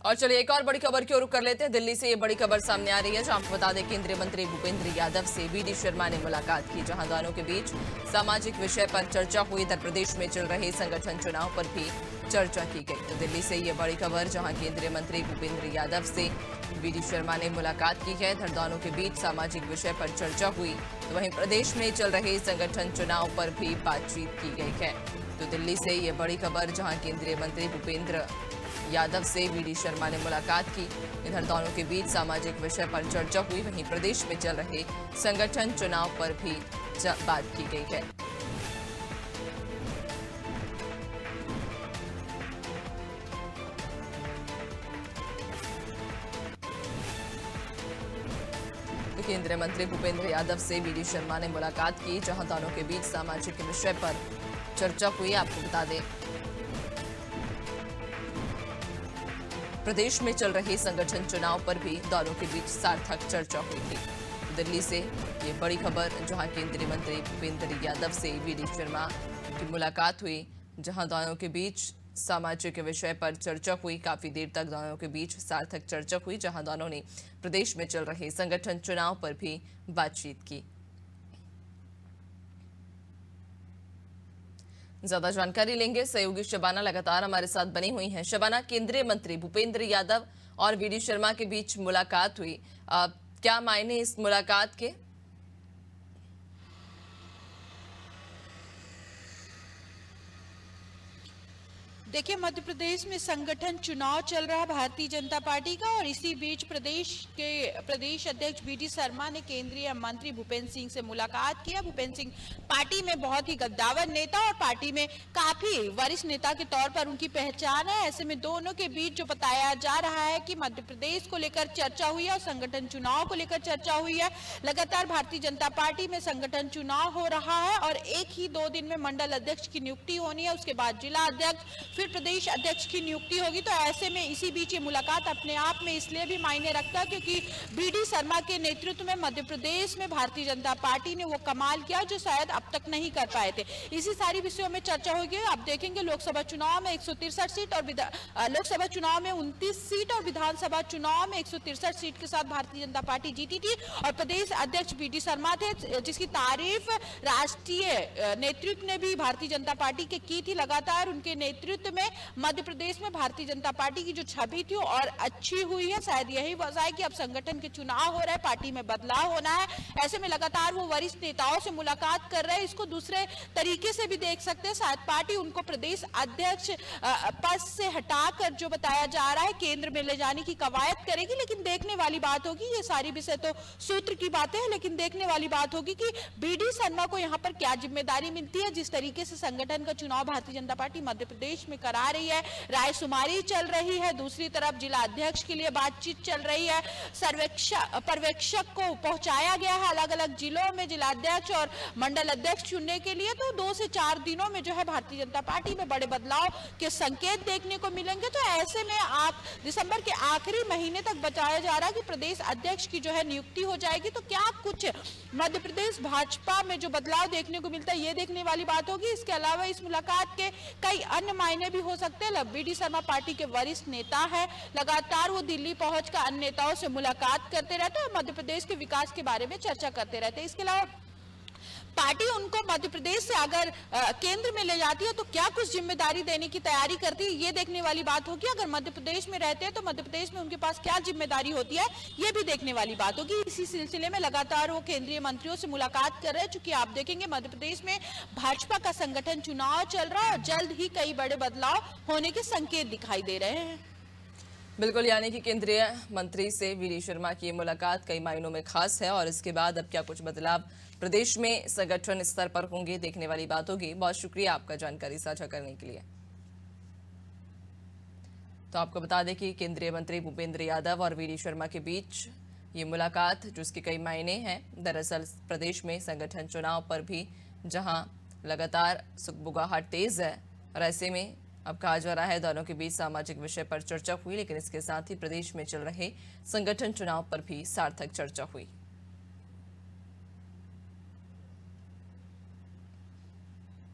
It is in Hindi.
और चलिए एक और बड़ी खबर की ओर रुख कर लेते हैं। दिल्ली से ये बड़ी खबर सामने आ रही है, जहां आपको बता दें केंद्रीय मंत्री भूपेंद्र यादव से वी डी शर्मा ने मुलाकात की, जहां दोनों के बीच सामाजिक विषय पर चर्चा हुई। उत्तर प्रदेश में चल रहे संगठन चुनाव पर भी चर्चा की गई। तो दिल्ली से ये बड़ी खबर, जहां केंद्रीय मंत्री भूपेंद्र यादव से वी डी शर्मा ने मुलाकात की है, दोनों के बीच सामाजिक विषय पर चर्चा हुई। तो वहीं प्रदेश में चल रहे संगठन चुनाव पर भी बातचीत की गई है। तो दिल्ली से ये बड़ी खबर, जहां केंद्रीय मंत्री भूपेंद्र यादव से वी डी शर्मा ने मुलाकात की। इधर दोनों के बीच सामाजिक विषय पर चर्चा हुई। वहीं प्रदेश में चल रहे संगठन चुनाव पर भी बात की गई है। तो केंद्रीय मंत्री भूपेंद्र यादव से वी डी शर्मा ने मुलाकात की, जहां दोनों के बीच सामाजिक विषय पर चर्चा हुई। आपको बता दें प्रदेश में चल रहे संगठन चुनाव पर भी दोनों के बीच सार्थक चर्चा हुई थी। दिल्ली से ये बड़ी खबर, जहां केंद्रीय मंत्री भूपेंद्र यादव से वी डी शर्मा की मुलाकात हुई, जहां दोनों के बीच सामाजिक विषय पर चर्चा हुई। काफी देर तक दोनों के बीच सार्थक चर्चा हुई, जहां दोनों ने प्रदेश में चल रहे संगठन चुनाव पर भी बातचीत की। ज्यादा जानकारी लेंगे, सहयोगी शबाना लगातार हमारे साथ बनी हुई हैं। शबाना, केंद्रीय मंत्री भूपेंद्र यादव और वी डी शर्मा के बीच मुलाकात हुई, क्या मायने इस मुलाकात के? देखिए, मध्य प्रदेश में संगठन चुनाव चल रहा है भारतीय जनता पार्टी का, और इसी बीच प्रदेश अध्यक्ष वी डी शर्मा ने केंद्रीय मंत्री भूपेंद्र सिंह से मुलाकात किया। भूपेंद्र सिंह पार्टी में बहुत ही कद्दावर नेता और पार्टी में काफी वरिष्ठ नेता के तौर पर उनकी पहचान है। ऐसे में दोनों के बीच जो बताया जा रहा है कि मध्य प्रदेश को लेकर चर्चा हुई है और संगठन चुनाव को लेकर चर्चा हुई है। लगातार भारतीय जनता पार्टी में संगठन चुनाव हो रहा है और एक ही 2 दिन में मंडल अध्यक्ष की नियुक्ति होनी है, उसके बाद जिला अध्यक्ष, फिर प्रदेश अध्यक्ष की नियुक्ति होगी। तो ऐसे में इसी बीच ये मुलाकात अपने आप में इसलिए भी मायने रखता है क्योंकि वी डी शर्मा के नेतृत्व में मध्य प्रदेश में भारतीय जनता पार्टी ने वो कमाल किया जो शायद अब तक नहीं कर पाए थे। इसी सारी विषयों में चर्चा होगी। आप देखेंगे लोकसभा चुनाव में 163 सीट और लोकसभा चुनाव में 29 सीट और विधानसभा चुनाव में 163 सीट के साथ भारतीय जनता पार्टी जीती थी और प्रदेश अध्यक्ष वी डी शर्मा थे, जिसकी तारीफ राष्ट्रीय नेतृत्व ने भी भारतीय जनता पार्टी के की थी। लगातार उनके नेतृत्व में मध्य प्रदेश में भारतीय जनता पार्टी की जो छवि थी और अच्छी हुई है। शायद यही वजह है कि अब संगठन के चुनाव हो रहे हैं, पार्टी में बदलाव होना है। ऐसे में लगातार वो वरिष्ठ नेताओं से मुलाकात कर रहे हैं। इसको दूसरे तरीके से भी देख सकते हैं, शायद पार्टी उनको प्रदेश अध्यक्ष पद से हटाकर जो बताया जा रहा है केंद्र में ले जाने की कवायद करेगी। लेकिन देखने वाली बात होगी, ये सारी विषय तो सूत्र की बातें हैं, लेकिन देखने वाली बात होगी कि वी डी शर्मा को यहाँ पर क्या जिम्मेदारी मिलती है। जिस तरीके से संगठन का चुनाव भारतीय जनता पार्टी मध्य प्रदेश में करा रही है, रायशुमारी चल रही है, दूसरी तरफ जिला अध्यक्ष के लिए बातचीत चल रही है, पर्यवेक्षक को पहुंचाया गया है अलग अलग जिलों में जिला अध्यक्ष और मंडल अध्यक्ष चुनने के लिए। तो 2 से 4 दिनों में जो है भारतीय जनता पार्टी में बड़े बदलाव के संकेत देखने को मिलेंगे। तो ऐसे में आप दिसंबर के आखिरी महीने तक बताया जा रहा है कि प्रदेश अध्यक्ष की जो है नियुक्ति हो जाएगी। तो क्या कुछ मध्य प्रदेश भाजपा में जो बदलाव देखने को मिलता है, ये देखने वाली बात होगी। इसके अलावा इस मुलाकात के कई अन्य मायने भी हो सकते हैं। वी डी शर्मा पार्टी के वरिष्ठ नेता है, लगातार वो दिल्ली पहुंचकर अन्य नेताओं से मुलाकात करते रहते हैं और मध्य प्रदेश के विकास के बारे में चर्चा करते रहते हैं। इसके अलावा पार्टी उनको मध्य प्रदेश से अगर केंद्र में ले जाती है तो क्या कुछ जिम्मेदारी देने की तैयारी करती है, ये देखने वाली बात होगी। अगर मध्य प्रदेश में रहते हैं तो मध्य प्रदेश में उनके पास क्या जिम्मेदारी होती है, ये भी देखने वाली बात होगी। इसी सिलसिले में लगातार वो केंद्रीय मंत्रियों से मुलाकात कर रहे हैं, चूंकि आप देखेंगे मध्य प्रदेश में भाजपा का संगठन चुनाव चल रहा है और जल्द ही कई बड़े बदलाव होने के संकेत दिखाई दे रहे हैं। बिल्कुल, यानी कि केंद्रीय मंत्री से वी डी शर्मा की मुलाकात कई मायनों में खास है और इसके बाद अब क्या कुछ बदलाव प्रदेश में संगठन स्तर पर होंगे, देखने वाली बात होगी। बहुत शुक्रिया आपका जानकारी साझा करने के लिए। तो आपको बता दें कि केंद्रीय मंत्री भूपेंद्र यादव और वी डी शर्मा के बीच ये मुलाकात, जिसके कई मायने हैं। दरअसल प्रदेश में संगठन चुनाव पर भी जहां लगातार सुगबुगाहट तेज है और ऐसे में अब कहा जा रहा है दोनों के बीच सामाजिक विषय पर चर्चा हुई, लेकिन इसके साथ ही प्रदेश में चल रहे संगठन चुनाव पर भी सार्थक चर्चा हुई।